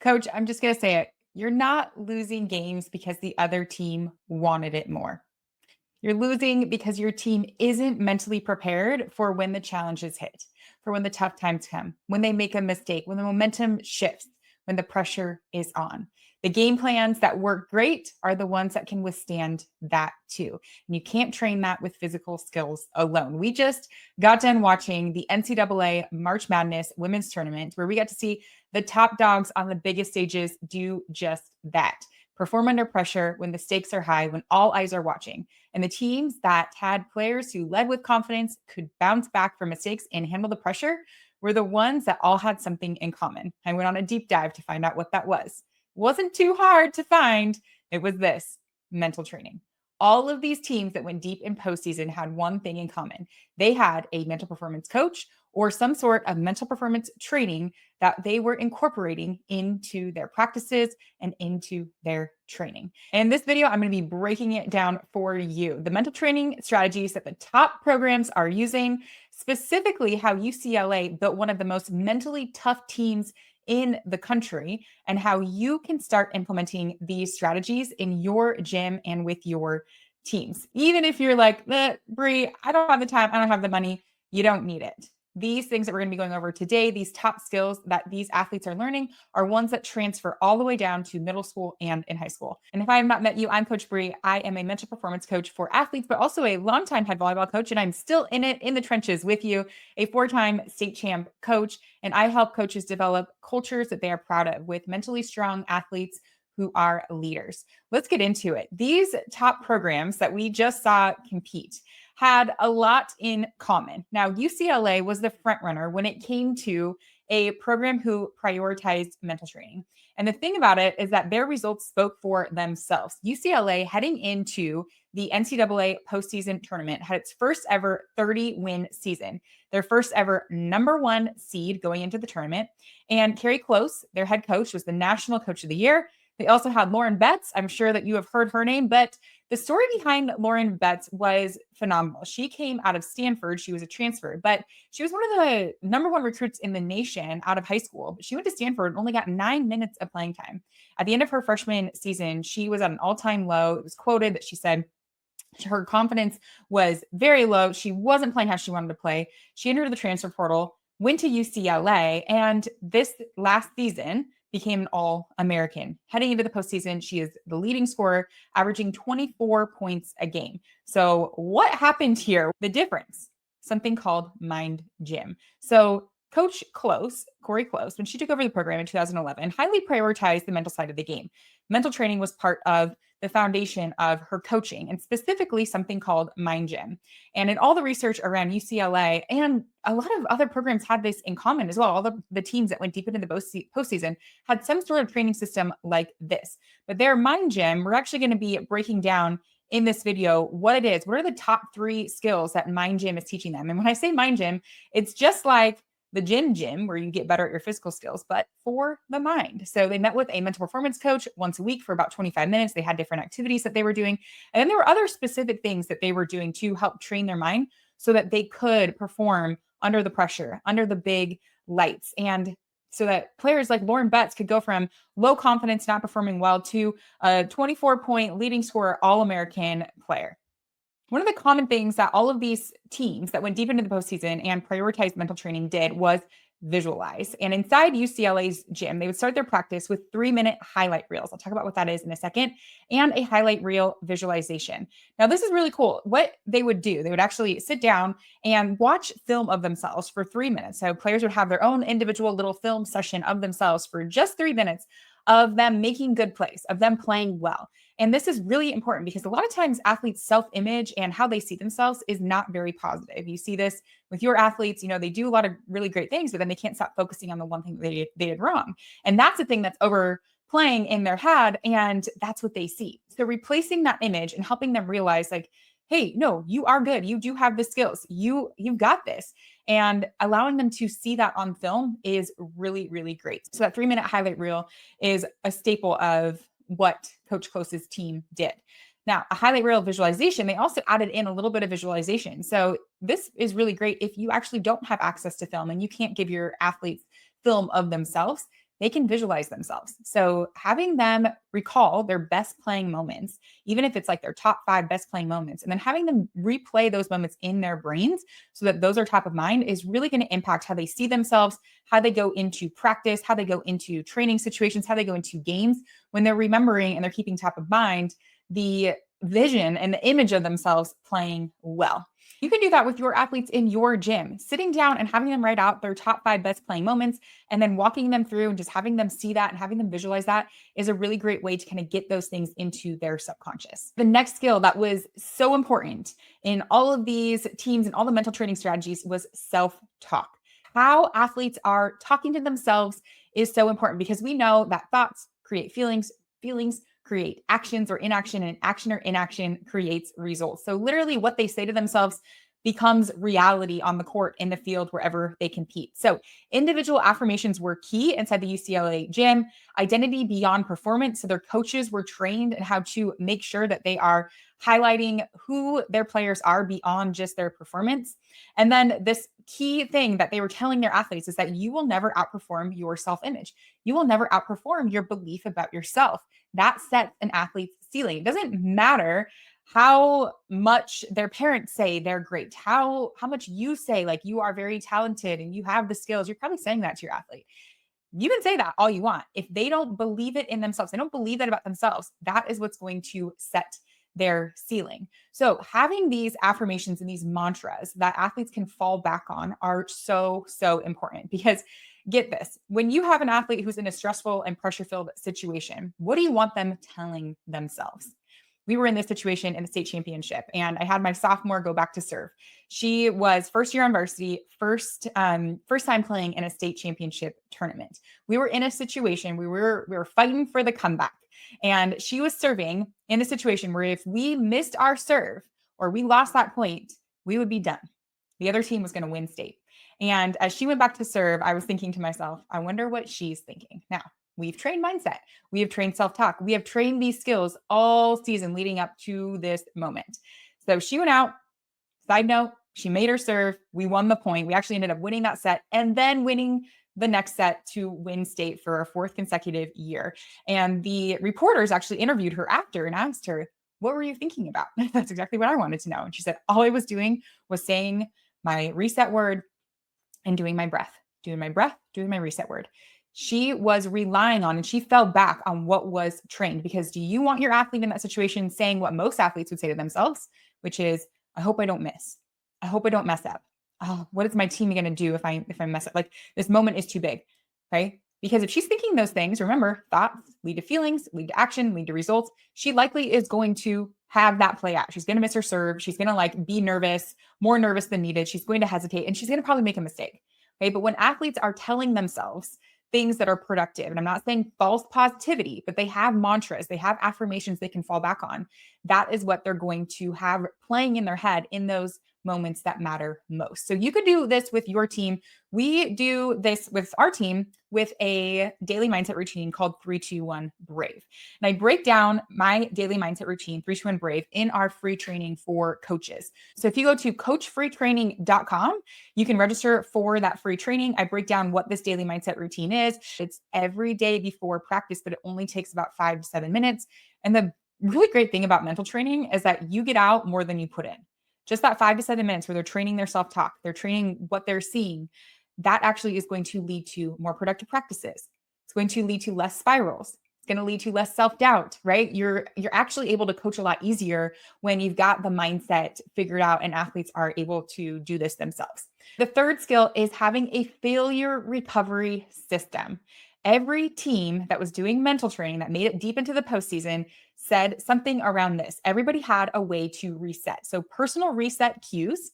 Coach, I'm just going to say it. You're not losing games because the other team wanted it more. You're losing because your team isn't mentally prepared for when the challenges hit, for when the tough times come, when they make a mistake, when the momentum shifts, when the pressure is on. The game plans that work great are the ones that can withstand that too. And you can't train that with physical skills alone. We just got done watching the NCAA March Madness women's tournament where we got to see the top dogs on the biggest stages do just that. Perform under pressure when the stakes are high, when all eyes are watching. And the teams that had players who led with confidence, could bounce back from mistakes and handle the pressure were the ones that all had something in common. I went on a deep dive to find out what that was. It wasn't too hard to find. It was this: mental training. All of these teams that went deep in postseason had one thing in common. They had a mental performance coach or some sort of mental performance training that they were incorporating into their practices and into their training. And in this video, I'm going to be breaking it down for you. The mental training strategies that the top programs are using, specifically how UCLA built one of the most mentally tough teams in the country, and how you can start implementing these strategies in your gym and with your teams. Even if you're like, Bree, I don't have the time, I don't have the money, you don't need it. These things that we're going to be going over today, these top skills that these athletes are learning, are ones that transfer all the way down to middle school and in high school. And if I have not met you, I'm Coach Bree. I am a mental performance coach for athletes, but also a longtime head volleyball coach. And I'm still in it, in the trenches with you, a 4-time state champ coach. And I help coaches develop cultures that they are proud of with mentally strong athletes who are leaders. Let's get into it. These top programs that we just saw compete had a lot in common. Now, UCLA was the front runner when it came to a program who prioritized mental training. And the thing about it is that their results spoke for themselves. UCLA, heading into the NCAA postseason tournament, had its first ever 30-win season, their first ever #1 seed going into the tournament. And Cori Close, their head coach, was the National Coach of the Year. They also had Lauren Betts. I'm sure that you have heard her name, but the story behind Lauren Betts was phenomenal. She came out of Stanford. She was a transfer, but she was one of the #1 recruits in the nation out of high school. But she went to Stanford and only got 9 minutes of playing time. At the end of her freshman season, she was at an all-time low. It was quoted that she said her confidence was very low. She wasn't playing how she wanted to play. She entered the transfer portal, went to UCLA, and this last season became an All-American. Heading into the postseason, she is the leading scorer, averaging 24 points a game. So what happened here? The difference, something called Mind Gym. So Coach Close, Cori Close, when she took over the program in 2011, highly prioritized the mental side of the game. Mental training was part of the foundation of her coaching, and specifically something called Mind Gym. And in all the research around UCLA, and a lot of other programs had this in common as well. All the teams that went deep into the postseason had some sort of training system like this. But their Mind Gym, we're actually going to be breaking down in this video what it is. What are the top 3 skills that Mind Gym is teaching them? And when I say Mind Gym, it's just like the gym where you get better at your physical skills, but for the mind. So they met with a mental performance coach once a week for about 25 minutes. They had different activities that they were doing. And then there were other specific things that they were doing to help train their mind so that they could perform under the pressure, under the big lights. And so that players like Lauren Betts could go from low confidence, not performing well, to a 24-point leading scorer, All-American player. One of the common things that all of these teams that went deep into the postseason and prioritized mental training did was visualize. And inside UCLA's gym, they would start their practice with 3-minute highlight reels. I'll talk about what that is in a second, and a highlight reel visualization. Now, this is really cool. What they would do, they would actually sit down and watch film of themselves for 3 minutes. So players would have their own individual little film session of themselves for just 3 minutes of them making good plays, of them playing well. And this is really important because a lot of times athletes' self-image and how they see themselves is not very positive. You see this with your athletes, they do a lot of really great things, but then they can't stop focusing on the one thing they did wrong. And that's the thing that's overplaying in their head, and that's what they see. So replacing that image and helping them realize, like, hey, no, you are good. You do have the skills. You've got this. And allowing them to see that on film is really, really great. So that 3-minute highlight reel is a staple of what Coach Close's team did. Now, a highlight reel visualization, they also added in a little bit of visualization. So this is really great if you actually don't have access to film and you can't give your athletes film of themselves. they can visualize themselves. So having them recall their best playing moments, even if it's like their top 5 best playing moments, and then having them replay those moments in their brains so that those are top of mind is really going to impact how they see themselves, how they go into practice, how they go into training situations, how they go into games when they're remembering and they're keeping top of mind the vision and the image of themselves playing well. You can do that with your athletes in your gym, sitting down and having them write out their top 5 best playing moments and then walking them through and just having them see that and having them visualize that is a really great way to kind of get those things into their subconscious. The next skill that was so important in all of these teams and all the mental training strategies was self-talk. How athletes are talking to themselves is so important because we know that thoughts create feelings, feelings create actions or inaction, and action or inaction creates results. So literally what they say to themselves becomes reality on the court, in the field, wherever they compete. So individual affirmations were key inside the UCLA gym. Identity beyond performance. So their coaches were trained in how to make sure that they are highlighting who their players are beyond just their performance. And then this key thing that they were telling their athletes is that you will never outperform your self-image. You will never outperform your belief about yourself. That sets an athlete's ceiling. It doesn't matter how much their parents say they're great, how much you say like you are very talented and you have the skills. You're probably saying that to your athlete. You can say that all you want. If they don't believe it in themselves, they don't believe that about themselves, that is what's going to set their ceiling. So having these affirmations and these mantras that athletes can fall back on are so, so important because get this, when you have an athlete who's in a stressful and pressure-filled situation, what do you want them telling themselves? We were in this situation in the state championship, and I had my sophomore go back to serve. She was first year on varsity, first time playing in a state championship tournament. We were in a situation we were fighting for the comeback, and she was serving in a situation where if we missed our serve or we lost that point, we would be done. The other team was going to win state. And as she went back to serve, I was thinking to myself, I wonder what she's thinking. Now, we've trained mindset. We have trained self-talk. We have trained these skills all season leading up to this moment. So she went out. Side note, she made her serve. We won the point. We actually ended up winning that set and then winning the next set to win state for a 4th consecutive year. And the reporters actually interviewed her after and asked her, what were you thinking about? That's exactly what I wanted to know. And she said, all I was doing was saying my reset word and doing my breath, doing my reset word. She was relying on and she fell back on what was trained because do you want your athlete in that situation saying what most athletes would say to themselves, which is, I hope I don't miss. I hope I don't mess up. Oh, what is my team going to do if I mess up? Like this moment is too big, right? Because if she's thinking those things, remember, thoughts lead to feelings, lead to action, lead to results. She likely is going to have that play out. She's going to miss her serve. She's going to like be nervous, more nervous than needed. She's going to hesitate and she's going to probably make a mistake. Okay. But when athletes are telling themselves things that are productive, and I'm not saying false positivity, but they have mantras, they have affirmations they can fall back on. That is what they're going to have playing in their head in those moments that matter most. So you could do this with your team. We do this with our team with a daily mindset routine called 3-2-1 Brave. And I break down my daily mindset routine, 3-2-1 Brave, in our free training for coaches. So if you go to coachfreetraining.com, you can register for that free training. I break down what this daily mindset routine is. It's every day before practice, but it only takes about 5 to 7 minutes. And the really great thing about mental training is that you get out more than you put in. Just that 5 to 7 minutes where they're training their self-talk, they're training what they're seeing, that actually is going to lead to more productive practices. It's going to lead to less spirals. It's going to lead to less self-doubt, right? You're actually able to coach a lot easier when you've got the mindset figured out and athletes are able to do this themselves. The third skill is having a failure recovery system. Every team that was doing mental training that made it deep into the postseason said something around this. Everybody had a way to reset. So personal reset cues.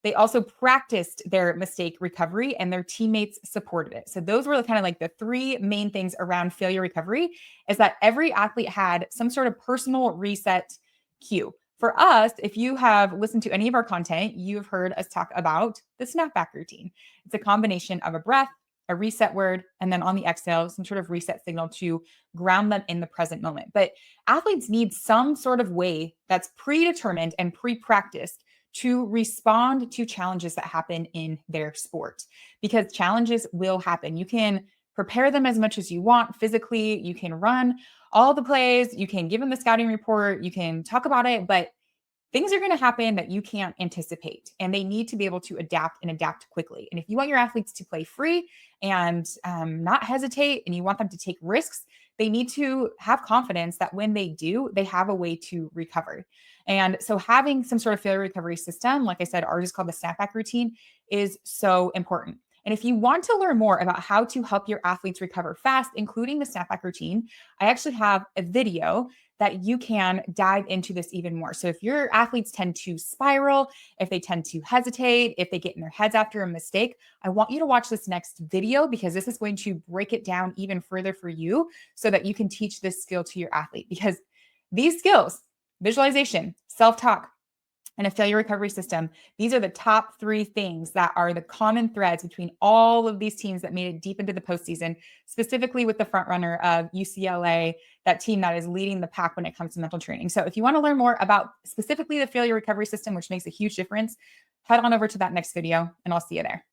They also practiced their mistake recovery and their teammates supported it. So those were kind of like the 3 main things around failure recovery is that every athlete had some sort of personal reset cue. For us, if you have listened to any of our content, you've heard us talk about the snapback routine. It's a combination of a breath, a reset word, and then on the exhale, some sort of reset signal to ground them in the present moment. But athletes need some sort of way that's predetermined and pre-practiced to respond to challenges that happen in their sport because challenges will happen. You can prepare them as much as you want physically. You can run all the plays, you can give them the scouting report, you can talk about it, but things are going to happen that you can't anticipate, and they need to be able to adapt and adapt quickly. And if you want your athletes to play free and not hesitate, and you want them to take risks, they need to have confidence that when they do, they have a way to recover. And so, having some sort of failure recovery system, like I said, ours is called the snapback routine, is so important. And if you want to learn more about how to help your athletes recover fast, including the snapback routine, I actually have a video that you can dive into this even more. So if your athletes tend to spiral, if they tend to hesitate, if they get in their heads after a mistake, I want you to watch this next video because this is going to break it down even further for you so that you can teach this skill to your athlete. Because these skills, visualization, self-talk, and a failure recovery system, these are the top three things that are the common threads between all of these teams that made it deep into the postseason, specifically with the front runner of UCLA, that team that is leading the pack when it comes to mental training. So if you want to learn more about specifically the failure recovery system, which makes a huge difference, head on over to that next video and I'll see you there.